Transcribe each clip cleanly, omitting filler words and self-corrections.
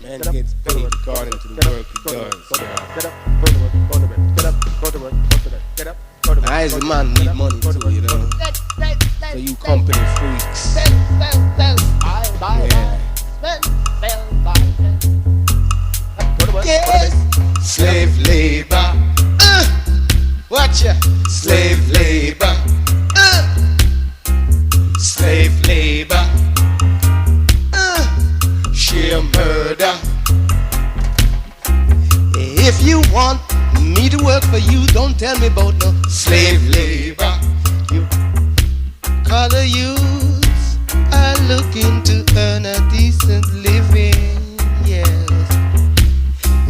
Man gets paid according to the work he does. Get up, go to work, go to bed. Get up, go to work, go to bed. Get up, go to work. I as a man need money too, you know. So you company freaks. Yes, Slave labor. Watch ya. Slave labor. Slave labor. Sheer murder. If you want me to work for you, don't tell me about no slave labor. You color youths are looking to earn a decent living, yes.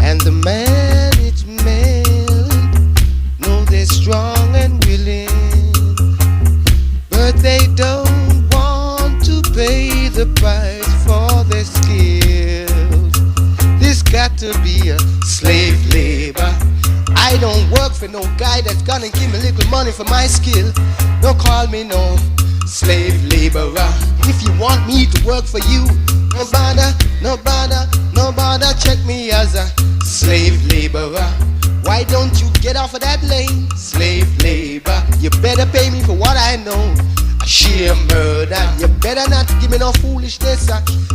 And the management know they're strong and willing, but they don't want to pay the price for their skills. This got to be a slave labor. I don't work for no guy that's gonna give me little money for my skill. Don't call me no slave laborer. If you want me to work for you, no bother, no bother, no bother, check me as a slave laborer. Why don't you get off of that lane? Slave labor. You better pay me for what I know. Sheer murder. You better not give me no foolishness.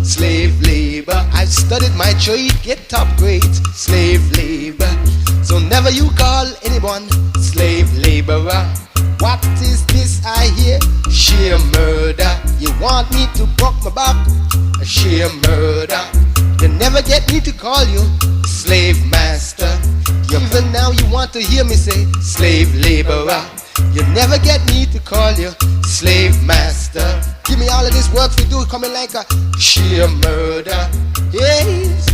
Slave labor. I've studied my trade, get top grades. Slave labor. So never you call anyone slave laborer. What is this I hear? Sheer murder. You want me to buck my back? Sheer murder. You never get me to call you slave master. Even now you want to hear me say slave laborer. You never get me to call you slave master. Give me all of this work we do coming like a sheer murder. Yes.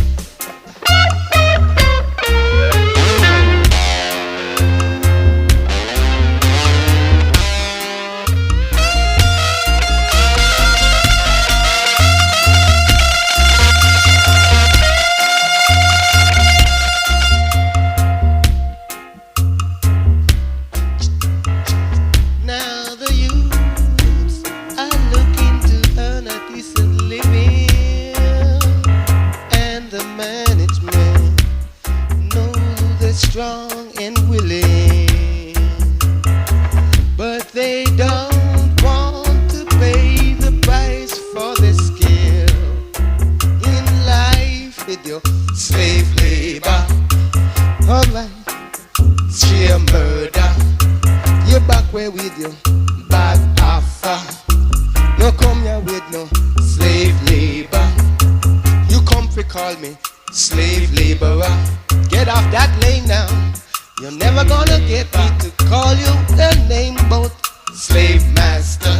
Strong and willing, but they don't want to pay the price for their skill in life with your slave labor. Alright, sheer murder. You're back where with your bad offer. No come here with no slave labor. You come to call me slave laborer. Get off that lane now. You're never gonna get me to call you the name but slave master.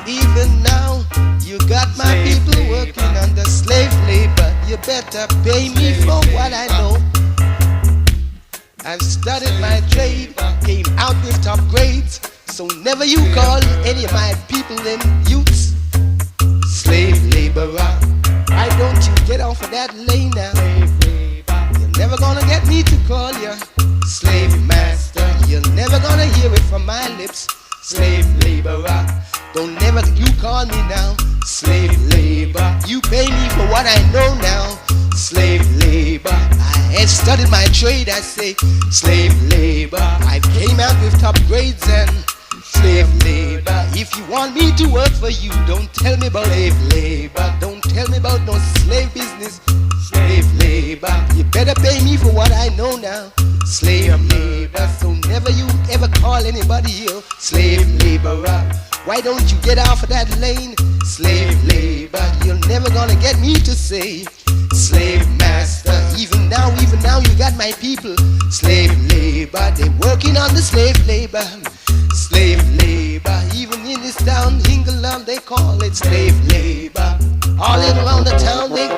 Even now, you got my Slave people labor. working under slave labor. You better pay me Slave for what I labor. know. I've studied my trade, came out with top grades. So never you call any of my people them youths slave laborer. Why don't you get off of that lane now? Never gonna get me to call you slave master. You're never gonna hear it from my lips, slave laborer. Don't never you call me now slave labor. You pay me for what I know now, slave labor. I have studied my trade, I say slave labor. I came out with top grades and slave labor. If you want me to work for you, don't tell me about slave labor. Don't tell me about no slave business. Slave labor. You better pay me for what I know now. Slave labor. So never you ever call anybody here slave laborer. Why don't you get off of that lane? Slave labor. You're never gonna get me to say slave master. Even now you got my people slave labor. They working on the slave labor. Slave labor. Even in this town, England, they call it slave labor. All in around the town, they